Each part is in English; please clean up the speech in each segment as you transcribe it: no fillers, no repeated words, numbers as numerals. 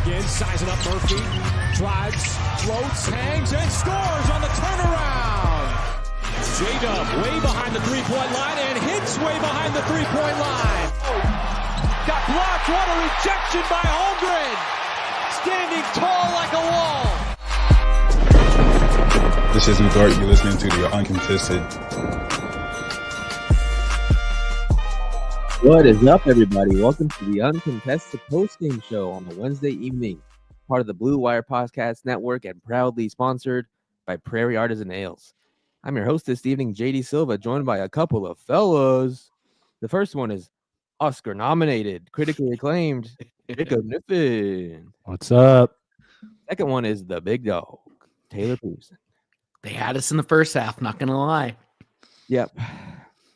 Wiggins sizing up Murphy, drives, floats, hangs, and scores on the turnaround. J-Dub way behind the three-point line and hits way behind the three-point line. Got blocked. What a rejection by Holmgren. Standing tall like a wall. This is Dart. You're listening to the Uncontested. What is up, everybody? Welcome to the Uncontested Post-Game Show on the Wednesday evening, part of the Blue Wire Podcast Network and proudly sponsored by Prairie Artisan Ales. I'm your host this evening, JD Silva, joined by a couple of fellas. The first one is Oscar-nominated, critically acclaimed Jacob Niffin. What's up? Second one is the big dog, Taylor Pearson. They had us in the first half, not going to lie. Yep.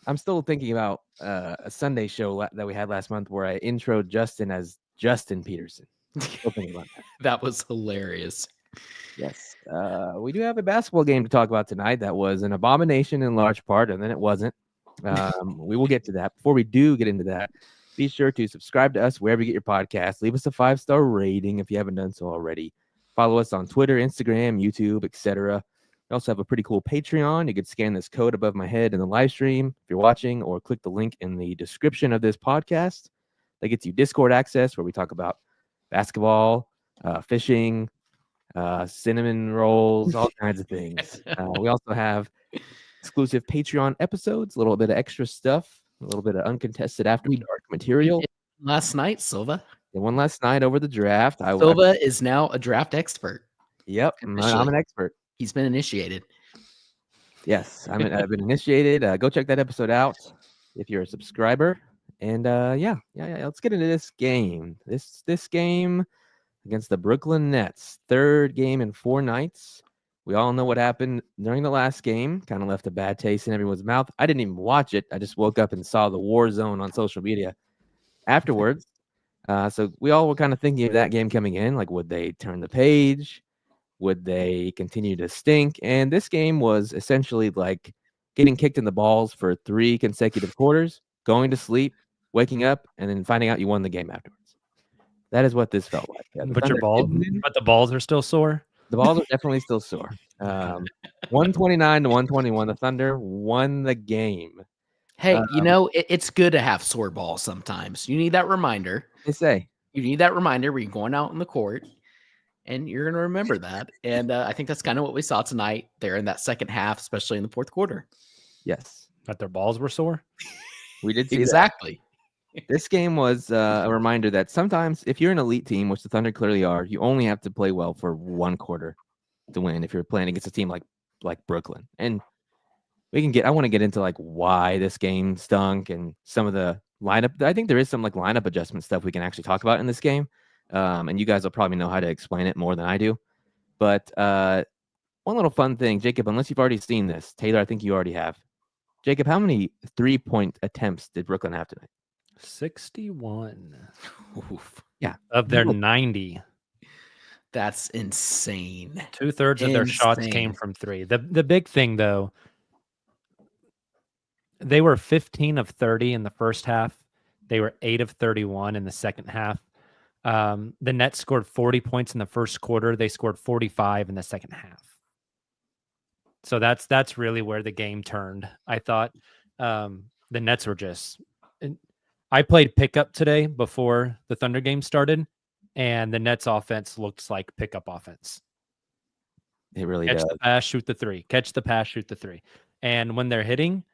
I'm still thinking about a Sunday show that we had last month where I introed Justin as Justin Peterson. Still thinking about that. That was hilarious. Yes. We do have a basketball game to talk about tonight that was an abomination in large part, and then it wasn't. We will get to that. Before we do get into that, be sure to subscribe to us wherever you get your podcasts. Leave us a 5-star rating if you haven't done so already. Follow us on Twitter, Instagram, YouTube, etc. We also have a pretty cool Patreon. You could scan this code above my head in the live stream if you're watching, or click the link in the description of this podcast. That gets you Discord access where we talk about basketball, fishing, cinnamon rolls, all kinds of things. We also have exclusive Patreon episodes, a little bit of extra stuff, a little bit of uncontested After Dark material. Last night, Silva. And one last night over the draft. Silva is now a draft expert. Yep, I'm an expert. He's been initiated. Yes, I've been initiated. Go check that episode out if you're a subscriber. And yeah. Let's get into this game. This game against the Brooklyn Nets, third game in 4 nights. We all know what happened during the last game. Kind of left a bad taste in everyone's mouth. I didn't even watch it. I just woke up and saw the war zone on social media afterwards. So we all were kind of thinking of that game coming in. Like, would they turn the page? Would they continue to stink? And this game was essentially like getting kicked in the balls for 3 consecutive quarters, going to sleep, waking up, and then finding out you won the game afterwards. That is what this felt like. But the balls are still sore? The balls are definitely still sore. 129 to 121. The Thunder won the game. Hey, it's good to have sore balls sometimes. You need that reminder. They say. You need that reminder where you're going out in the court. And you're going to remember that. And I think that's kind of what we saw tonight there in that second half, especially in the fourth quarter. Yes. That their balls were sore? We did see exactly. This game was a reminder that sometimes if you're an elite team, which the Thunder clearly are, you only have to play well for 1 quarter to win if you're playing against a team like Brooklyn. And I want to get into like why this game stunk and some of the lineup. I think there is some like lineup adjustment stuff we can actually talk about in this game. And you guys will probably know how to explain it more than I do. But one little fun thing, Jacob, unless you've already seen this, Taylor, I think you already have. Jacob, how many 3-point attempts did Brooklyn have tonight? 61. Oof. Yeah. Of their 90. That's insane. 2/3 of their shots came from 3. The big thing, though, they were 15 of 30 in the first half. They were 8 of 31 in the second half. The Nets scored 40 points in the first quarter. They scored 45 in the second half. So that's really where the game turned. I thought the Nets were just... I played pickup today before the Thunder game started, and the Nets offense looks like pickup offense. It really Catch does. the pass, shoot the 3. Catch the pass, shoot the 3. And when they're hitting...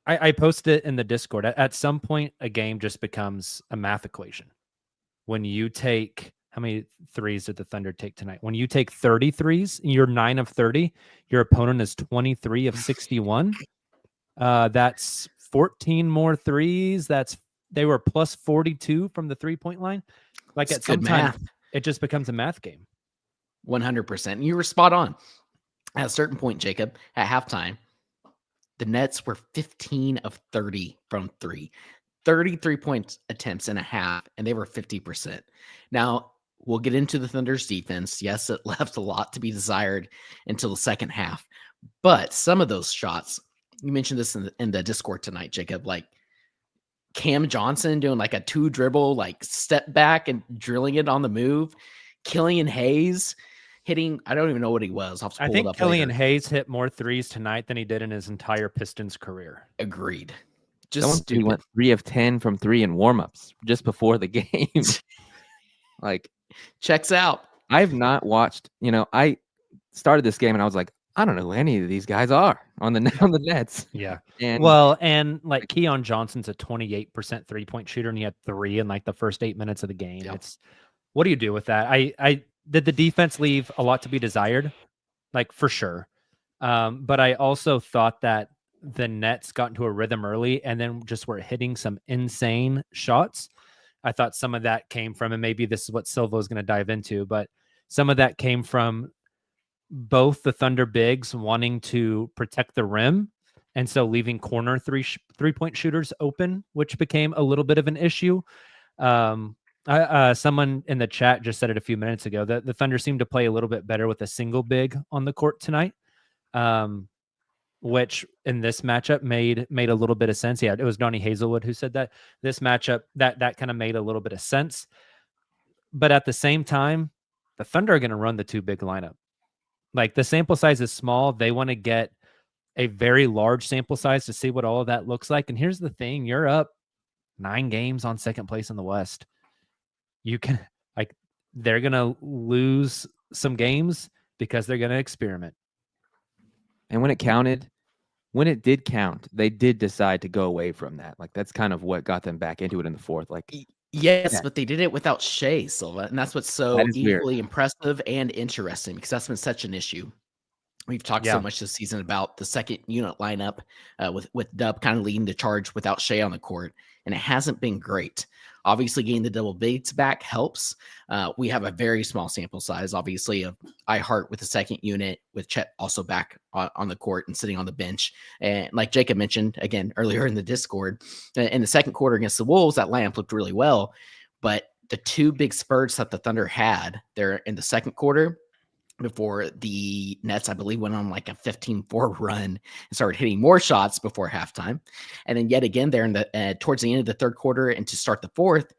I posted it in the Discord. At some point, a game just becomes a math equation. When you take, how many threes did the Thunder take tonight? When you take 30 threes, you're 9 of 30. Your opponent is 23 of 61. That's 14 more threes. They were plus 42 from the 3-point line. Like at some time, it just becomes a math game. 100%. You were spot on. At a certain point, Jacob, at halftime, the Nets were 15 of 30 from 3. 33-point attempts in a half, and they were 50%. Now, we'll get into the Thunder's defense. Yes, it left a lot to be desired until the second half. But some of those shots, you mentioned this in the Discord tonight, Jacob, like Cam Johnson doing like a 2-dribble, like step back and drilling it on the move. Killian Hayes hitting, I don't even know what he was. I'll have to I pull it think up Killian later. Hayes hit more threes tonight than he did in his entire Pistons career. Agreed. Someone Just said he stupid. went 3 of 10 from 3 in warmups just before the game. Like, Checks out. I've not watched, I started this game and I was like, I don't know who any of these guys are on the Nets. Yeah. And Well, and like Keon Johnson's a 28% 3-point shooter, and he had 3 in like the first 8 minutes of the game. Yep. It's what do you do with that? I did the defense leave a lot to be desired, like for sure. But I also thought that the Nets got into a rhythm early and then just were hitting some insane shots. I thought some of that came from, and maybe this is what Silva is going to dive into, but some of that came from both the Thunder bigs wanting to protect the rim, and so leaving corner three-point shooters open, which became a little bit of an issue. Someone in the chat just said it a few minutes ago that the Thunder seemed to play a little bit better with a single big on the court tonight, which in this matchup made a little bit of sense. Yeah, it was Donnie Hazelwood who said that this matchup that kind of made a little bit of sense. But at the same time, the Thunder are going to run the 2 big lineup. Like, the sample size is small. They want to get a very large sample size to see what all of that looks like. And here's the thing, you're up 9 games on second place in the West. You can, like, they're going to lose some games because they're going to experiment. And when it did count, they did decide to go away from that. Like, that's kind of what got them back into it in the fourth. Like, Yes, Yeah. but they did it without Shea, Silva, and that's what's so That is weird. equally impressive and interesting, because that's been such an issue. We've talked Yeah. so much this season about the second unit lineup with Dub kind of leading the charge without Shea on the court, and it hasn't been great. Obviously, getting the double bigs back helps. We have a very small sample size, obviously, of iHeart with the second unit, with Chet also back on the court and sitting on the bench. And like Jacob mentioned, again, earlier in the Discord, in the second quarter against the Wolves, that lineup looked really well. But the 2 big spurts that the Thunder had there in the second quarter, before the Nets, I believe, went on like a 15-4 run and started hitting more shots before halftime. And then yet again there in the towards the end of the third quarter and to start the fourth,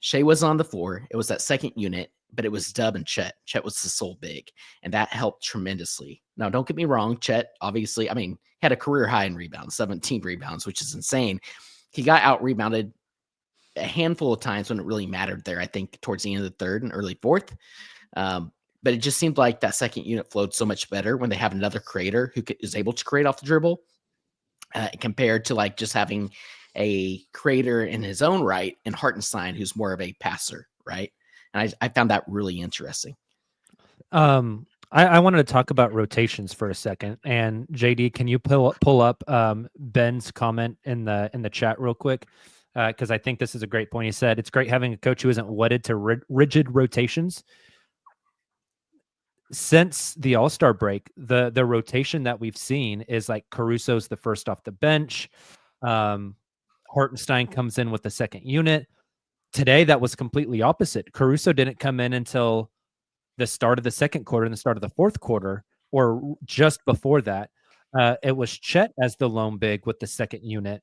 Shea was on the floor. It was that second unit, but it was Dub and Chet. Chet was the sole big, and that helped tremendously. Now, don't get me wrong. Chet, obviously, had a career high in rebounds, 17 rebounds, which is insane. He got out-rebounded a handful of times when it really mattered there, I think, towards the end of the third and early fourth. But it just seemed like that second unit flowed so much better when they have another creator who is able to create off the dribble, compared to like just having a creator in his own right and Hartenstein, who's more of a passer, right? And I found that really interesting. I wanted to talk about rotations for a second. And JD, can you pull up Ben's comment in the chat real quick? Because I think this is a great point. He said it's great having a coach who isn't wedded to rigid rotations. Since the All-Star break, the rotation that we've seen is like Caruso's the first off the bench. Hartenstein comes in with the second unit. Today, that was completely opposite. Caruso didn't come in until the start of the second quarter and the start of the fourth quarter, or just before that. It was Chet as the lone big with the second unit.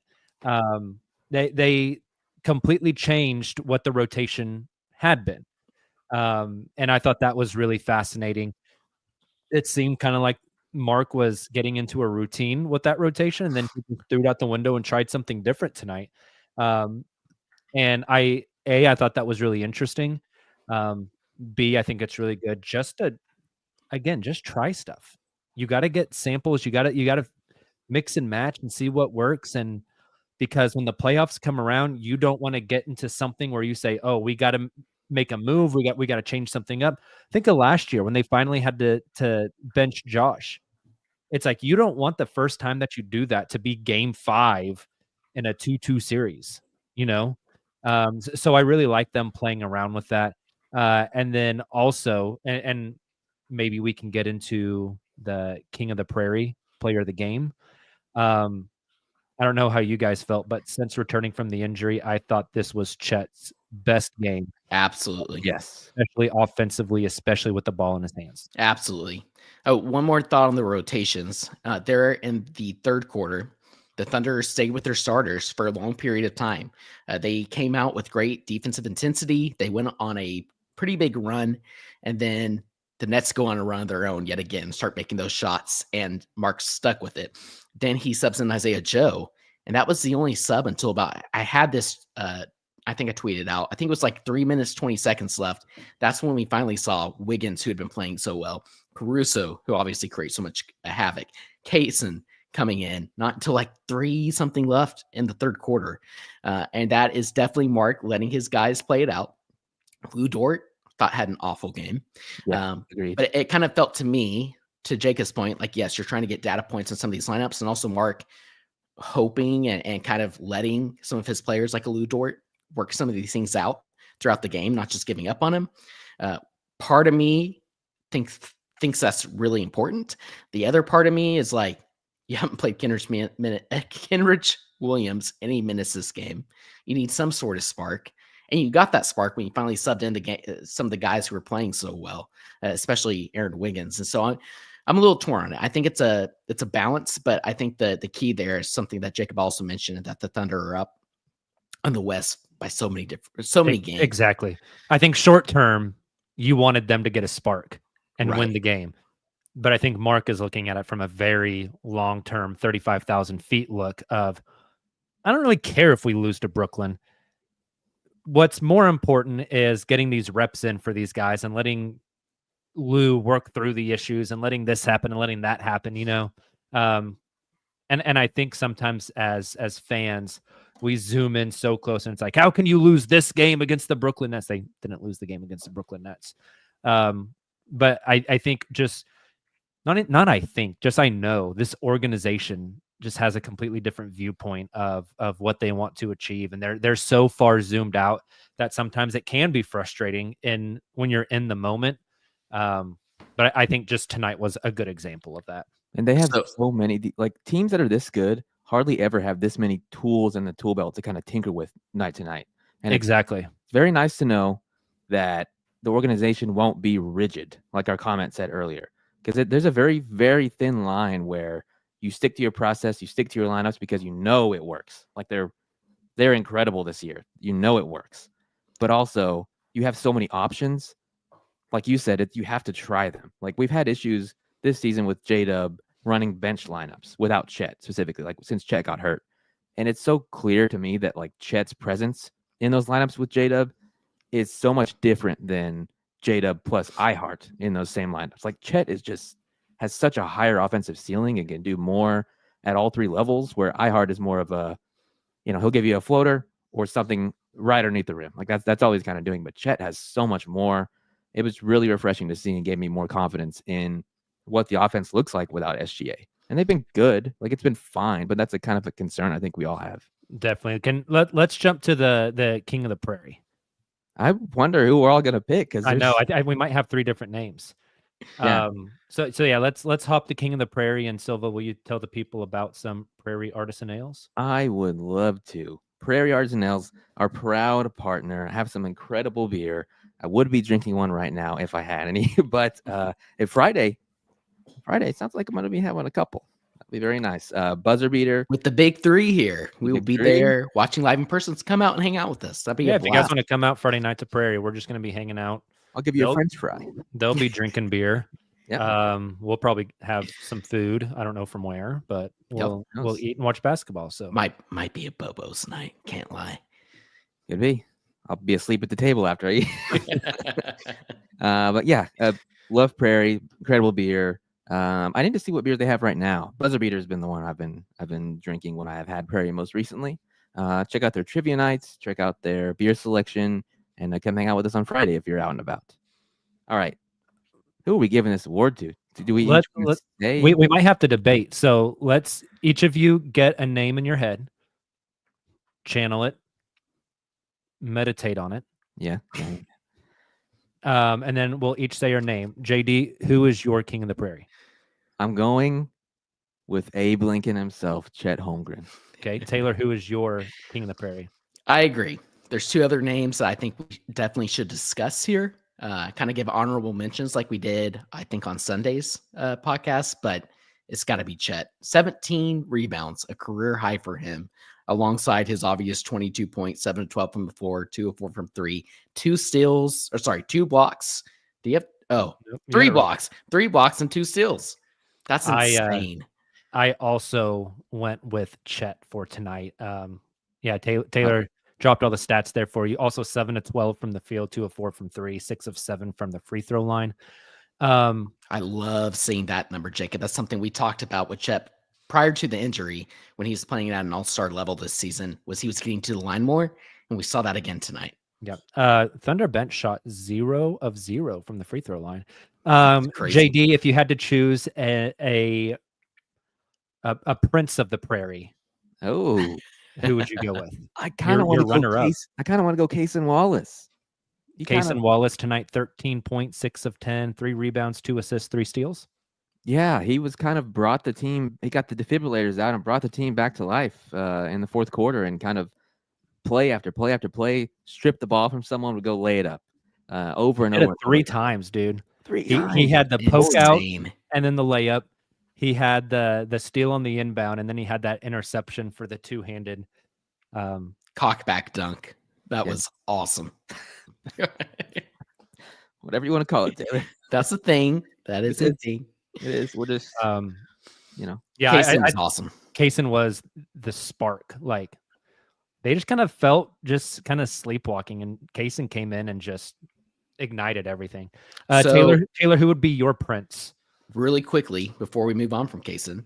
They completely changed what the rotation had been. And I thought that was really fascinating. It seemed kind of like Mark was getting into a routine with that rotation, and then he threw it out the window and tried something different tonight. And I thought that was really interesting. B, I think it's really good just to, again, just try stuff. You got to get samples. You got to mix and match and see what works. And because when the playoffs come around, you don't want to get into something where you say, oh, we got to make a move. We got to change something up. Think of last year when they finally had to bench Josh. It's like, you don't want the first time that you do that to be game 5 in a 2-2 series, you know? So I really like them playing around with that. And then also, and maybe we can get into the King of the Prairie player of the game. I don't know how you guys felt, but since returning from the injury, I thought this was Chet's best game. Absolutely. Yes. Especially offensively, especially with the ball in his hands. Absolutely. Oh, one more thought on the rotations. There in the third quarter, The Thunder stayed with their starters for a long period of time. They came out with great defensive intensity. They went on a pretty big run, and then the Nets go on a run of their own yet again, start making those shots, and Mark's stuck with it. Then he subs in Isaiah Joe, and that was the only sub until about, I had this, I think I tweeted out, I think it was like 3 minutes, 20 seconds left. That's when we finally saw Wiggins, who had been playing so well, Caruso, who obviously creates so much havoc, Cason coming in, not until like 3 something left in the third quarter. And that is definitely Mark letting his guys play it out. Lou Dort thought had an awful game. Yeah, agreed. But it kind of felt to me, to Jacob's point, like, yes, you're trying to get data points in some of these lineups, and also Mark hoping and kind of letting some of his players like a Lou Dort work some of these things out throughout the game, not just giving up on him. Part of me thinks that's really important. The other part of me is like, you haven't played Kenrich Williams any minutes this game. You need some sort of spark. And you got that spark when you finally subbed in some of the guys who were playing so well, especially Aaron Wiggins. And so I'm a little torn on it. I think it's a balance, but I think the key there is something that Jacob also mentioned, that the Thunder are up on the West by so many games. Exactly. I think short term, you wanted them to get a spark and win the game. But I think Mark is looking at it from a very long-term 35,000 feet look of, I don't really care if we lose to Brooklyn. What's more important is getting these reps in for these guys and letting Lou work through the issues and letting this happen and letting that happen, you know? And I think sometimes as fans, we zoom in so close and it's like, how can you lose this game against the Brooklyn Nets? They didn't lose the game against the Brooklyn Nets. But I think just, I know this organization just has a completely different viewpoint of what they want to achieve. And they're so far zoomed out that sometimes it can be frustrating when you're in the moment. But I think just tonight was a good example of that. And they have so many, like, teams that are this good hardly ever have this many tools in the tool belt to kind of tinker with night to night. And exactly. It's very nice to know that the organization won't be rigid, like our comment said earlier, because there's a very, very thin line where you stick to your process, you stick to your lineups because you know it works. Like, they're incredible this year. You know it works. But also, you have so many options. Like you said, you have to try them. Like, we've had issues this season with J-Dub running bench lineups without Chet specifically, like since Chet got hurt. And it's so clear to me that like Chet's presence in those lineups with J-Dub is so much different than J-Dub plus iHeart in those same lineups. Like, Chet has such a higher offensive ceiling and can do more at all 3 levels, where iHeart is more of a, he'll give you a floater or something right underneath the rim. Like, that's all he's kind of doing. But Chet has so much more. It was really refreshing to see and gave me more confidence in what the offense looks like without SGA. And they've been good. Like, it's been fine, but that's a kind of a concern I think we all have. Definitely. Let's jump to the King of the Prairie. I wonder who we're all going to pick, because I know we might have 3 different names. Yeah. So yeah, let's hop to King of the Prairie. And Silva, will you tell the people about some Prairie Artisan Ales? I would love to. Prairie Artisan Ales, our proud partner, have some incredible beer. I would be drinking one right now if I had any, but if Friday, it sounds like I'm going to be having a couple. That'd be very nice. Buzzer beater. With the big 3 here. We will be there watching live in person. So come out and hang out with us. That'd be if you guys want to come out Friday night to Prairie, we're just going to be hanging out. I'll give you a French fry. They'll be drinking beer. Yeah. We'll probably have some food. I don't know from where, but we'll eat and watch basketball. So might be a Bobo's night. Can't lie. Could be. I'll be asleep at the table after I eat. But yeah, love Prairie. Incredible beer. I need to see what beers they have right now. Buzzer beater has been the one I've been drinking when I have had Prairie most recently. Check out their trivia nights. Check out their beer selection, and come hang out with us on Friday if you're out and about. All right. Who are we giving this award to? Do we we might have to debate. So let's each of you get a name in your head, channel it, meditate on it. Yeah. And then we'll each say your name. JD, who is your King of the Prairie? I'm going with Abe Lincoln himself, Chet Holmgren. Okay. Taylor, who is your King of the Prairie? I agree. There's 2 other names that I think we definitely should discuss here. Kind of give honorable mentions like we did, I think, on Sunday's podcast. But it's got to be Chet. 17 rebounds, a career high for him, alongside his obvious 22 points, 7 of 12 from the floor, 2 of 4 from 3, 2 steals, 2 blocks. Do you have Nope, you 3 got it right. blocks, 3 blocks and 2 steals. That's insane. I also went with Chet for tonight. Taylor dropped all the stats there for you. Also 7 of 12 from the field, 2 of 4 from 3, 6 of 7 from the free throw line. I love seeing that number, Jacob. That's something we talked about with Chet prior to the injury when he was playing at an all-star level this season, was he was getting to the line more, and we saw that again tonight. Yep. Thunder bench shot 0 of 0 from the free throw line. Crazy. JD, if you had to choose a Prince of the Prairie, Oh, who would you go with? I kind of want to go. runner-up. I kind of want to go Cason Wallace. Cason Wallace tonight, 13 points, 6 of 10, 3 rebounds, 2 assists, 3 steals. Yeah, he was kind of brought the team. He got the defibrillators out and brought the team back to life in the fourth quarter, and kind of play after play after play, strip the ball from someone, would go lay it up over and Did over. it 3 times, dude. 3 He times. had the poke out Insane. and then the layup. He had the steal on the inbound, and then he had that interception for the two-handed. Cockback dunk. That was awesome. Whatever you want to call it, Taylor. That's the thing. That is a thing. It is. We're just, Yeah, Cason's awesome. Cason was the spark. Like, they just kind of felt just kind of sleepwalking, and Cason came in and just ignited everything. Taylor, who would be your Prince? Really quickly, before we move on from Cason,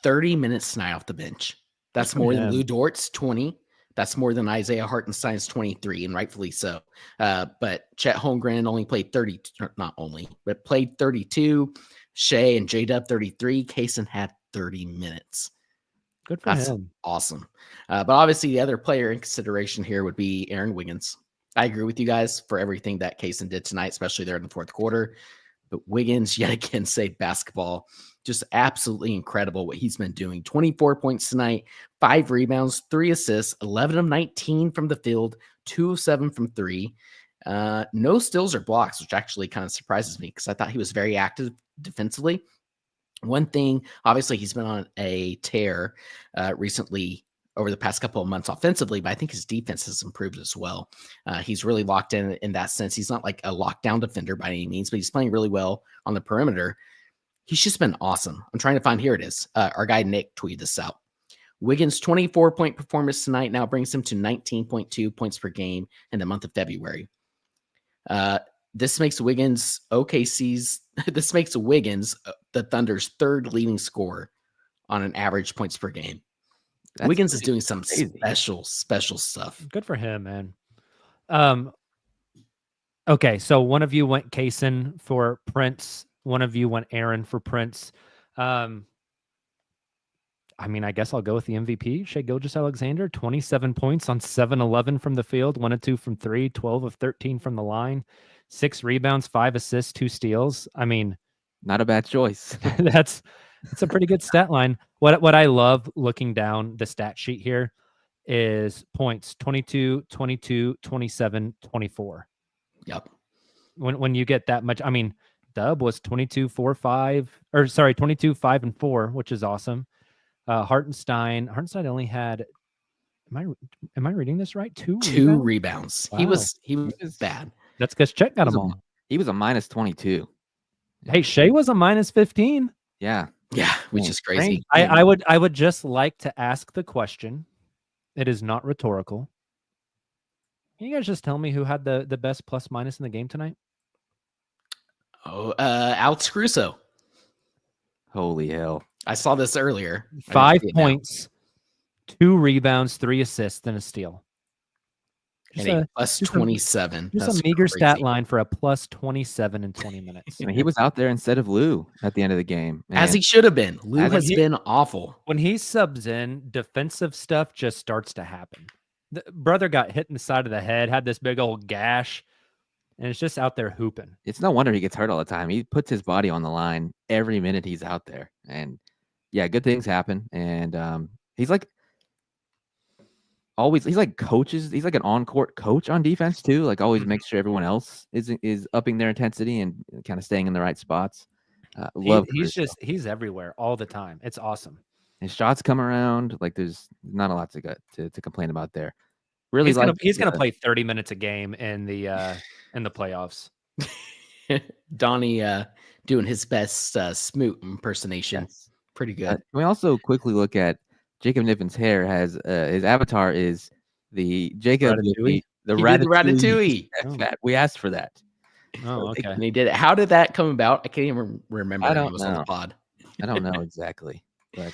30 minutes tonight off the bench. That's more than Lou Dort's 20. That's more than Isaiah Hartenstein's 23, and rightfully so. But Chet Holmgren only played 30, not only, but played 32. Shea and J-Dub 33. Cason had 30 minutes. Good for him. Awesome. But obviously, the other player in consideration here would be Aaron Wiggins. I agree with you guys for everything that Cason did tonight, especially there in the fourth quarter. But Wiggins, yet again, saved basketball. Just absolutely incredible what he's been doing. 24 points tonight, 5 rebounds, 3 assists, 11 of 19 from the field, 2 of 7 from 3. No steals or blocks, which actually kind of surprises me because I thought he was very active defensively. One thing, obviously, he's been on a tear recently over the past couple of months offensively, but I think his defense has improved as well. He's really locked in that sense. He's not like a lockdown defender by any means, but he's playing really well on the perimeter. He's just been awesome. I'm trying to find, here it is. Our guy Nick tweeted this out. Wiggins' 24-point performance tonight now brings him to 19.2 points per game in the month of February. This makes Wiggins the Thunder's 3rd leading scorer on an average points per game. Wiggins is doing some special stuff. Good for him, man. Okay, so one of you went Cason for Prince. One of you went Aaron for Prince. I mean, I guess I'll go with the MVP, Shai Gilgeous-Alexander. 27 points on 7-11 from the field, 1 of 2 from 3, 12 of 13 from the line, 6 rebounds, 5 assists, 2 steals. I mean, not a bad choice. That's a pretty good stat line. What I love looking down the stat sheet here is points 22, 22, 27, 24. Yep. When you get that much, I mean, Dub was 22, 4, 5, or sorry, 22, 5, and 4, which is awesome. Hartenstein only had, am I reading this right? 2 rebounds. Wow. He was bad. That's because Chet got them all. He was a minus 22. Hey, Shea was a minus 15. Yeah. Yeah, which is crazy. I would just like to ask the question. It is not rhetorical. Can you guys just tell me who had the best plus minus in the game tonight? Alex Caruso. Holy hell. I saw this earlier. 5 points, 2 rebounds, 3 assists, and a steal. And a plus 27. Just a meager stat line for a plus 27 in 20 minutes. I mean, he was out there instead of Lou at the end of the game. As he should have been. Lou has been awful. When he subs in, defensive stuff just starts to happen. The brother got hit in the side of the head, had this big old gash, and it's just out there hooping. It's no wonder he gets hurt all the time. He puts his body on the line every minute he's out there. And yeah, good things happen. And he's like always, he's like coaches. He's like an on-court coach on defense too. Like always makes sure everyone else is upping their intensity and kind of staying in the right spots. Love he's everywhere all the time. It's awesome. His shots come around. Like there's not a lot to complain about there. Really, he's gonna play 30 minutes a game in the playoffs. Donnie doing his best Smoot impersonation. Yes. Pretty good. Can we also quickly look at Jacob Niffin's hair? Has his avatar is the Jacob Ratatouille? the He did the Ratatouille. Ratatouille. We asked for that. Oh, okay. And he did it. How did that come about? I can't even remember. I He don't was on the know. pod. I don't know exactly, but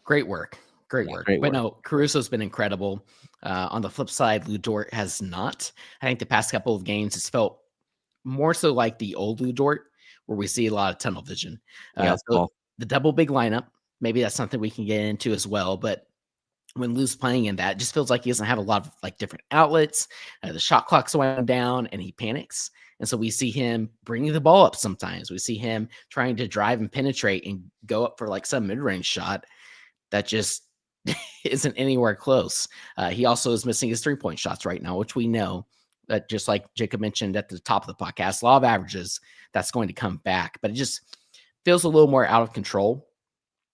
Great work. Great work. great But work. no, Caruso's been incredible. On the flip side, Lou Dort has not. I think the past couple of games has felt more so like the old Lou Dort, where we see a lot of tunnel vision. So the double big lineup, maybe that's something we can get into as well. But when Lou's playing in that, it just feels like he doesn't have a lot of like different outlets. The shot clock's winding down and he panics. And so we see him bringing the ball up sometimes. We see him trying to drive and penetrate and go up for like some mid-range shot that just isn't anywhere close. He also is missing his 3-point shots right now, which we know that, just like Jacob mentioned at the top of the podcast, law of averages, that's going to come back. But it just feels a little more out of control.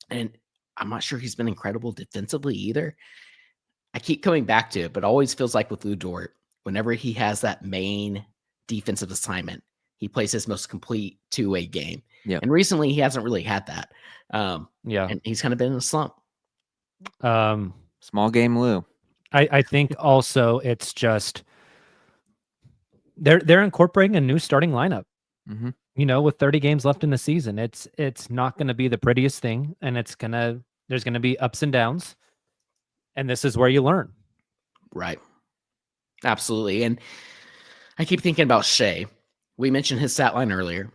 And I'm not sure he's been incredible defensively either. I keep coming back to it, but always feels like with Lou Dort, whenever he has that main defensive assignment, he plays his most complete two-way game. Yeah. And recently he hasn't really had that. Yeah. And he's kind of been in a slump. Small game Lou. I think also it's just they're incorporating a new starting lineup. Mm-hmm. You know, with 30 games left in the season, it's not going to be the prettiest thing, and there's going to be ups and downs, and this is where you learn. Right. Absolutely. And I keep thinking about Shea. We mentioned his stat line earlier.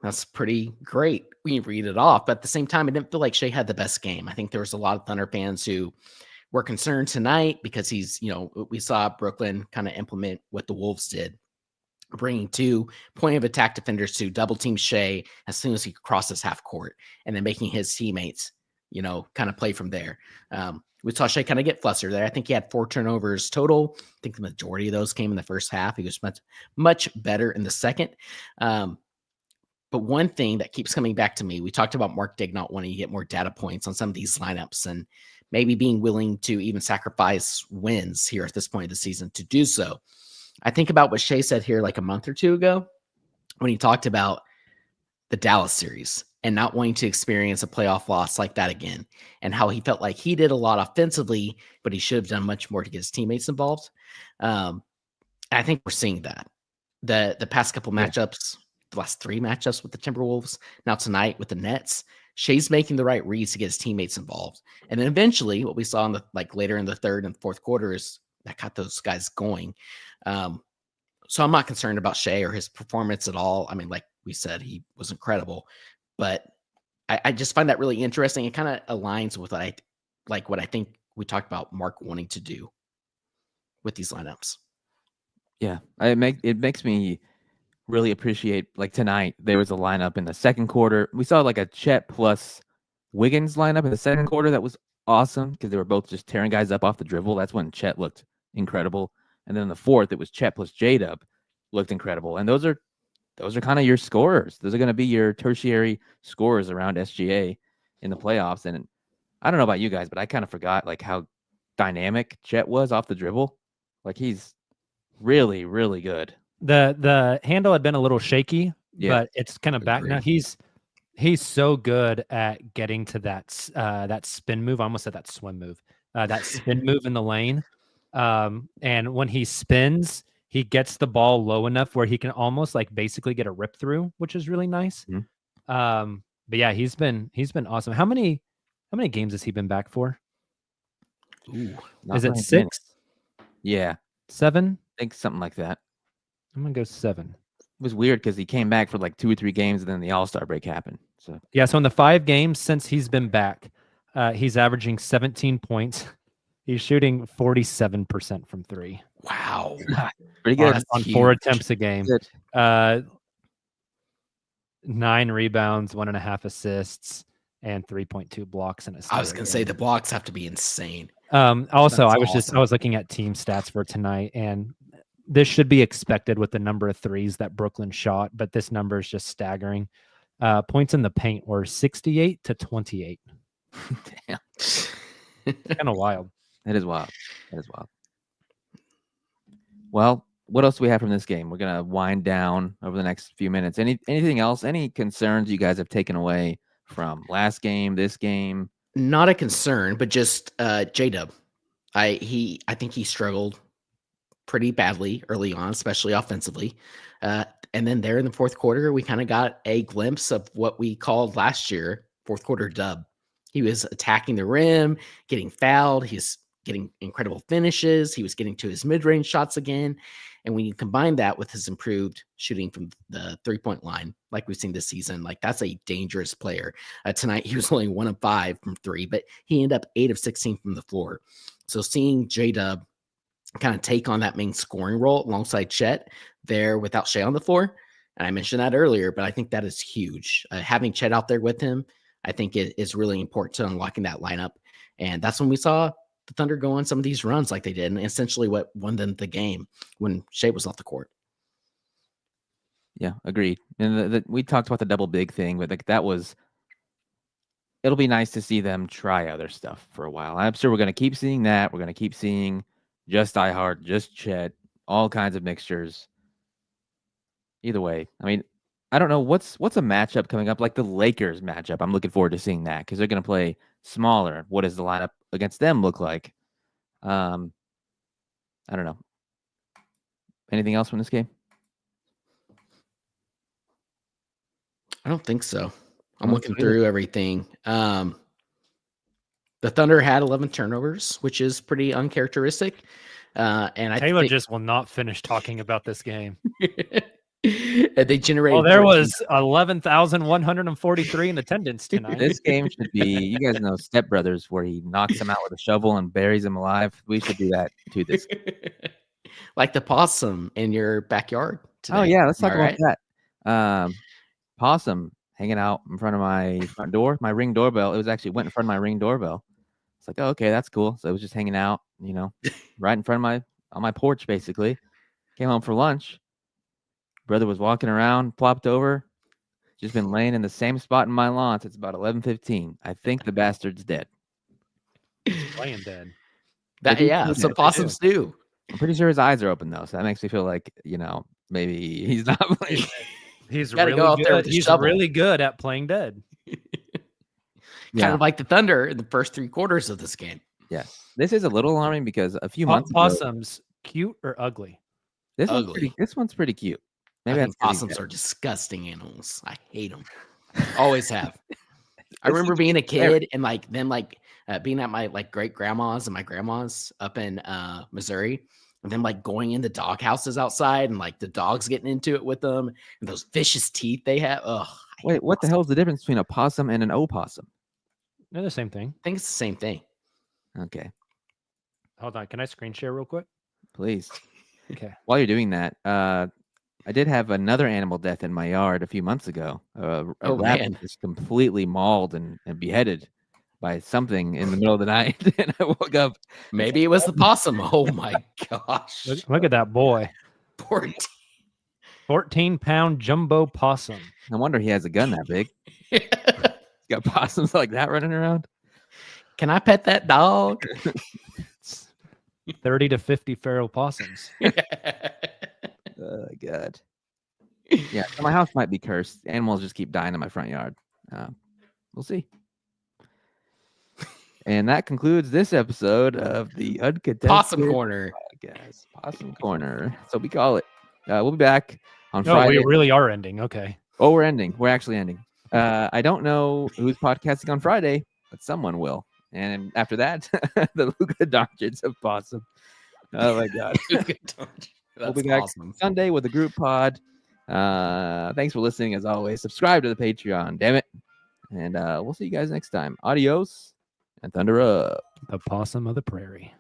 That's pretty great when you read it off, but at the same time, I didn't feel like Shea had the best game. I think there was a lot of Thunder fans who were concerned tonight because we saw Brooklyn kind of implement what the Wolves did, bringing 2 point of attack defenders to double team Shea as soon as he crosses half court, and then making his teammates, kind of play from there. We saw Shea kind of get flustered there. I think he had 4 turnovers total. I think the majority of those came in the first half. He was much better in the second. But one thing that keeps coming back to me, we talked about Mark Daigneault wanting to get more data points on some of these lineups and maybe being willing to even sacrifice wins here at this point of the season to do so. I think about what Shea said here like a month or two ago when he talked about the Dallas series and not wanting to experience a playoff loss like that again, and how he felt like he did a lot offensively, but he should have done much more to get his teammates involved. I think we're seeing that. The past couple matchups, the last 3 matchups with the Timberwolves, now tonight with the Nets, Shea's making the right reads to get his teammates involved. And then eventually what we saw in later in the third and fourth quarter is that got those guys going. So I'm not concerned about Shea or his performance at all. I mean, like we said, he was incredible, but I just find that really interesting. It kind of aligns with what I think we talked about Mark wanting to do with these lineups. Yeah, it makes me really appreciate, like tonight, there was a lineup in the second quarter. We saw like a Chet plus Wiggins lineup in the second quarter that was awesome because they were both just tearing guys up off the dribble. That's when Chet looked incredible. And then in the fourth, it was Chet plus J-Dub looked incredible. And those are kind of your scorers. Those are going to be your tertiary scorers around SGA in the playoffs. And I don't know about you guys, but I kind of forgot like how dynamic Chet was off the dribble. Like he's really, really good. The handle had been a little shaky, Yeah. but it's kind of back now. He's so good at getting to that spin move. I almost said that swim move. That spin move in the lane. And when he spins, he gets the ball low enough where he can almost like basically get a rip through, which is really nice. Mm-hmm. But yeah, he's been awesome. How many games has he been back for? Ooh, is it 6? Yeah. 7? I think something like that. I'm gonna go 7. It was weird because he came back for like 2 or 3 games and then the All-Star break happened. So yeah, so in the 5 games since he's been back, he's averaging 17 points. He's shooting 47% from 3. wow. pretty good. On 4 attempts a game. Good. 9 rebounds, 1.5 assists, and 3.2 blocks in a I was going to say the blocks have to be insane. Also, That's I was looking at team stats for tonight, and this should be expected with the number of threes that Brooklyn shot, but this number is just staggering. Points in the paint were 68-28. Damn. Kind of wild. That is wild. That is wild. Well, what else do we have from this game? We're gonna wind down over the next few minutes. Anything else? Any concerns you guys have taken away from last game, this game? Not a concern, but just J-Dub. I think he struggled pretty badly early on, especially offensively. And then there in the fourth quarter, we kind of got a glimpse of what we called last year, fourth quarter dub. He was attacking the rim, getting fouled. He's getting incredible finishes. He was getting to his mid-range shots again. And when you combine that with his improved shooting from the three-point line, like we've seen this season, like that's a dangerous player. Tonight, he was only 1 of 5 from 3, but he ended up 8 of 16 from the floor. So seeing J-Dub kind of take on that main scoring role alongside Chet there without Shea on the floor. And I mentioned that earlier, but I think that is huge. Having Chet out there with him, I think it is really important to unlocking that lineup. And that's when we saw the Thunder go on some of these runs like they did, and essentially what won them the game when Shea was off the court. Yeah, agreed. And we talked about the double big thing, but like it'll be nice to see them try other stuff for a while. I'm sure we're going to keep seeing that. We're going to keep seeing just iHeart, just Chet, all kinds of mixtures. Either way, I mean, I don't know what's a matchup coming up, like the Lakers matchup. I'm looking forward to seeing that because they're going to play smaller. What does the lineup against them look like? I don't know. Anything else from this game? I don't think so. I'm looking through everything. The Thunder had 11 turnovers, which is pretty uncharacteristic. And Taylor just will not finish talking about this game. They generated. Well, there was 11,143 in attendance tonight. This game should be, you guys know Step Brothers, where he knocks him out with a shovel and buries him alive. We should do that to this. Like the possum in your backyard today. Oh yeah, let's talk about that. Possum hanging out in front of my front door, my Ring doorbell. It was actually went in front of my Ring doorbell. It's like, oh, okay, that's cool. So it was just hanging out, right in front of on my porch, basically. Came home for lunch. Brother was walking around, plopped over, just been laying in the same spot in my lawn since about 11:15. I think the bastard's dead. Playing dead. That's what possums do. I'm pretty sure his eyes are open though, so that makes me feel like maybe he's not playing. He's gotta really go out good. there with the He's shovel. really good at playing dead. Kind of like the Thunder in the first 3 quarters of this game. Yes, this is a little alarming because a few months ago, Possums, cute or ugly? this ugly. One's pretty cute. I Maybe think possums are disgusting animals. I hate them. Always have. I remember being a kid and being at my great grandma's and my grandma's up in Missouri, and then going in the dog houses outside and the dogs getting into it with them and those vicious teeth they have. Ugh. Wait, what the hell is the difference between a possum and an opossum? They're the same thing. I think it's the same thing. Okay, Hold on. Can I screen share real quick? please. Okay. While you're doing that, I did have another animal death in my yard a few months ago. A rabbit was completely mauled and beheaded by something in the middle of the night, and I woke up. Maybe it was the possum. Oh my gosh. Look at that boy. 14-pound jumbo possum. No wonder he has a gun that big. He's got possums like that running around. Can I pet that dog? 30 to 50 feral possums. Oh, God. Yeah, so my house might be cursed. Animals just keep dying in my front yard. We'll see. And that concludes this episode of the Uncontested Possum Corner. Podcast. Possum Corner. So we call it. We'll be back on No, Friday. we really are ending. Okay. Oh, we're ending. We're actually ending. I don't know who's podcasting on Friday, but someone will. And after that, the Luka Doncic of Possum. Oh, my God. We'll be back Sunday with a group pod. Thanks for listening as always. Subscribe to the Patreon, damn it. And we'll see you guys next time. Adios and thunder up. The possum of the prairie.